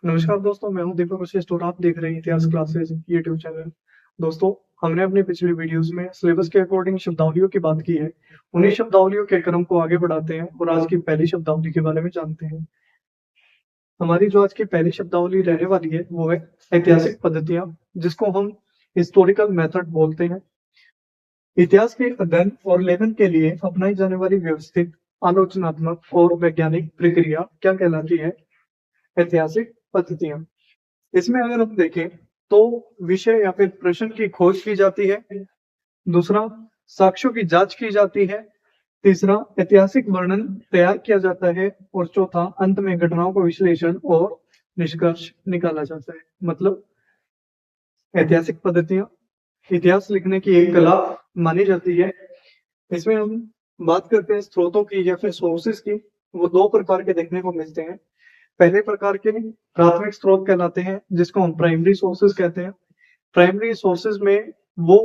नमस्कार दोस्तों, मैं हूं दीपक वशिष्ठ और आप देख रहे हैं इतिहास क्लासेस यूट्यूब चैनल। दोस्तों, हमने अपने पिछली वीडियोस में सिलेबस के अकॉर्डिंग शब्दावलियों की बात की है। उन्हीं शब्दावलियों के क्रम को आगे बढ़ाते हैं और आज की पहली शब्दावली के बारे में जानते हैं। हमारी जो आज की पहली शब्दावली रहने वाली है वो है ऐतिहासिक पद्धतियां, जिसको हम हिस्टोरिकल मेथड बोलते हैं। इतिहास के अध्ययन और लेखन के लिए अपनाई जाने वाली व्यवस्थित, आलोचनात्मक और वैज्ञानिक प्रक्रिया क्या कहलाती है? ऐतिहासिक पद्धतियां। इसमें अगर हम देखें तो विषय या फिर प्रश्न की खोज की जाती है। दूसरा, साक्ष्यों की जांच की जाती है। तीसरा, ऐतिहासिक वर्णन तैयार किया जाता है। और चौथा, अंत में घटनाओं का विश्लेषण और निष्कर्ष निकाला जाता है। मतलब ऐतिहासिक पद्धतियां इतिहास लिखने की एक कला मानी जाती है। इसमें हम बात करते हैं स्रोतों की या फिर सोर्सेस की। वो दो प्रकार के देखने को मिलते हैं। पहले प्रकार के प्राथमिक स्रोत कहलाते हैं, जिसको हम प्राइमरी सोर्सेज कहते हैं। प्राइमरी सोर्सेज में वो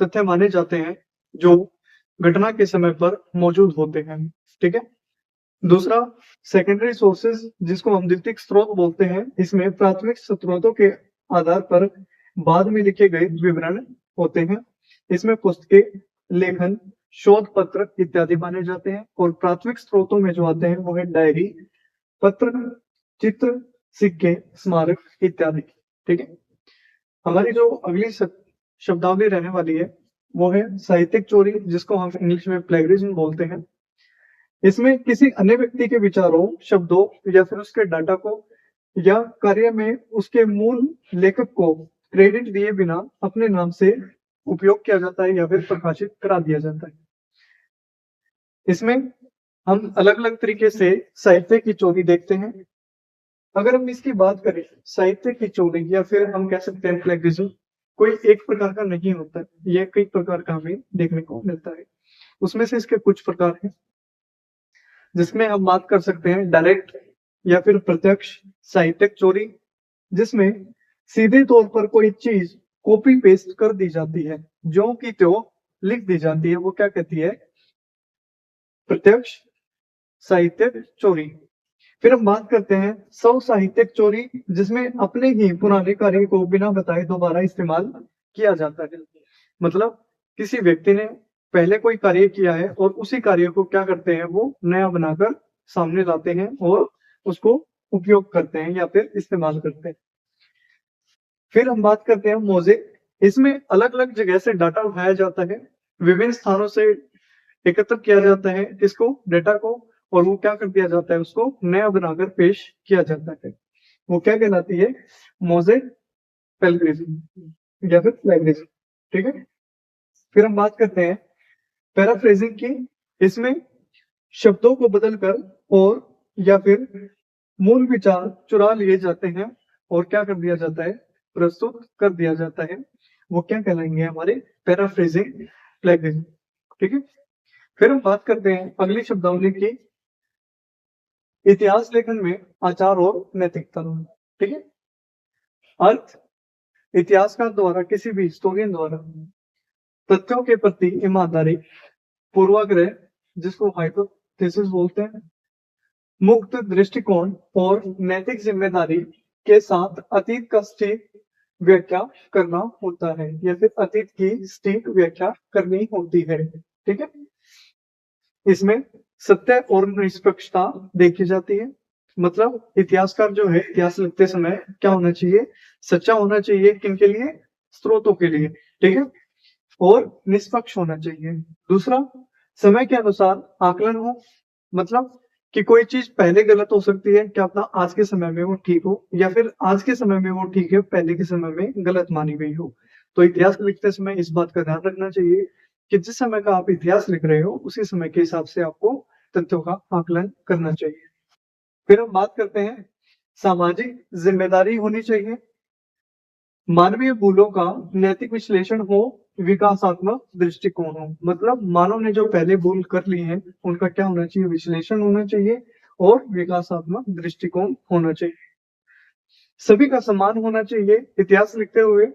तथ्य माने जाते हैं जो घटना के समय पर मौजूद होते हैं। ठीक है। दूसरा, सेकेंडरी सोर्सेज, जिसको हम द्वितीयक स्रोत बोलते हैं। इसमें प्राथमिक स्रोतों के आधार पर बाद में लिखे गए विवरण होते हैं। इसमें पुस्तकें, लेखन, शोध पत्र इत्यादि माने जाते हैं। और प्राथमिक स्रोतों में जो आते हैं वो है डायरी, पत्र, चित्र, सिक्के, स्मारक इत्यादि। ठीक है। हमारी जो अगली शब्दावली रहने वाली है वो है साहित्यिक चोरी, जिसको हम इंग्लिश में प्लेगरिज्म बोलते हैं। इसमें किसी अन्य व्यक्ति के विचारों, शब्दों या फिर उसके डाटा को या कार्य में उसके मूल लेखक को क्रेडिट दिए बिना अपने नाम से उपयोग किया जाता है या फिर प्रकाशित करा दिया जाता है। इसमें हम अलग अलग तरीके से साहित्य की चोरी देखते हैं। अगर हम इसकी बात करें, साहित्य की चोरी या फिर हम कह सकते हैं प्लेगरिज्म, कोई एक प्रकार का नहीं होता है। ये कई प्रकार का हमें देखने को मिलता है। उसमें से इसके कुछ प्रकार हैं, जिसमें हम बात कर सकते हैं डायरेक्ट या फिर प्रत्यक्ष साहित्यिक चोरी, जिसमें सीधे तौर पर कोई चीज कॉपी पेस्ट कर दी जाती है, जो कि त्यो लिख दी जाती है। वो क्या कहती है? प्रत्यक्ष साहित्यिक चोरी। फिर हम बात करते हैं स्व साहित्यिक चोरी, जिसमें अपने ही पुराने कार्य को बिना बताए दोबारा इस्तेमाल किया जाता है। मतलब किसी व्यक्ति ने पहले कोई कार्य किया है और उसी कार्य को क्या करते हैं, वो नया बनाकर सामने लाते हैं और उसको उपयोग करते हैं या फिर इस्तेमाल करते हैं। फिर हम बात करते हैं मोज़ेक। इसमें अलग अलग जगह से डाटा उठाया जाता है, विभिन्न स्थानों से एकत्र किया जाता है इसको, डेटा को, और वो क्या कर दिया जाता है, उसको नया बनाकर पेश किया जाता है। वो क्या कहलाती है? मोज़ेक प्लेगरिज्म या फिर प्लेगरिज्म। ठीक है। फिर हम बात करते हैं पैराफ्रेजिंग की। इसमें शब्दों को बदलकर और या फिर मूल विचार चुरा लिए जाते हैं और क्या कर दिया जाता है, प्रस्तुत कर दिया जाता है। वो क्या कहलाएंगे? हमारे पैराफ्रेजिंग प्लेगरिज्म। ठीक है। फिर हम बात करते हैं अगली शब्दावली की, इतिहास लेखन में आचार और नैतिकता। ठीक है। अर्थ, इतिहासकार द्वारा, किसी भी हिस्टोरियन द्वारा तथ्यों के प्रति ईमानदारी, पूर्वाग्रह, जिसको हाइपोथेसिस बोलते हैं, मुक्त दृष्टिकोण और नैतिक जिम्मेदारी के साथ अतीत का सटीक व्याख्या करना होता है या फिर अतीत की सटीक व्याख्या करनी होती है। ठीक है। इसमें सत्य और निष्पक्षता देखी जाती है। मतलब इतिहासकार जो है, इतिहास लिखते समय क्या होना चाहिए? सच्चा होना चाहिए। किनके लिए? स्रोतों के लिए। ठीक है। और निष्पक्ष होना चाहिए। दूसरा, समय के अनुसार आकलन हो। मतलब कि कोई चीज पहले गलत हो सकती है, क्या पता आज के समय में वो ठीक हो, या फिर आज के समय में वो ठीक है, पहले के समय में गलत मानी गई हो। तो इतिहास लिखते समय इस बात का ध्यान रखना चाहिए कि जिस समय का आप इतिहास लिख रहे हो, उसी समय के हिसाब से आपको तथ्यों का आकलन करना चाहिए। फिर हम बात करते हैं सामाजिक जिम्मेदारी होनी चाहिए, मानवीय मूल्यों का नैतिक विश्लेषण हो, विकासात्मक दृष्टिकोण हो। मतलब मानव ने जो पहले भूल कर ली है, उनका क्या होना चाहिए? विश्लेषण होना चाहिए और विकासात्मक दृष्टिकोण होना चाहिए। सभी का सम्मान होना चाहिए। इतिहास लिखते हुए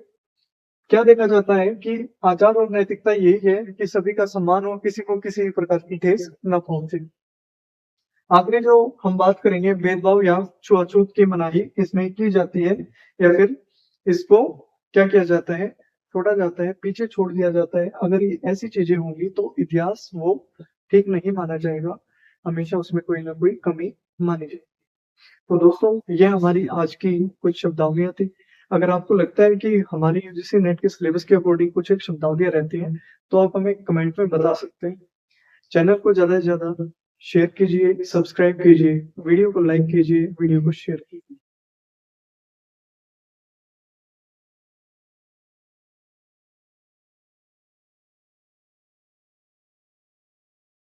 क्या देखा जाता है कि आचार और नैतिकता यही है कि सभी का सम्मान हो, किसी को किसी प्रकार की ठेस न पहुंचे। आखिरी जो हम बात करेंगे भेदभाव या छुआछूत की मनाही इसमें की जाती है या फिर इसको क्या किया जाता है, छोड़ा जाता है, पीछे छोड़ दिया जाता है। अगर ये ऐसी चीजें होंगी तो इतिहास वो ठीक नहीं माना जाएगा, हमेशा उसमें कोई ना कोई कमी मानी जाएगी। तो दोस्तों ये हमारी आज की कुछ शब्दावलियाँ थी। अगर आपको लगता है कि हमारी यूजीसी नेट के सिलेबस के अकॉर्डिंग कुछ एक शब्दावलियाँ रहती हैं, तो आप हमें कमेंट में बता सकते हैं। चैनल को ज़्यादा से ज़्यादा शेयर कीजिए, सब्सक्राइब कीजिए, वीडियो को लाइक कीजिए, वीडियो को शेयर कीजिए।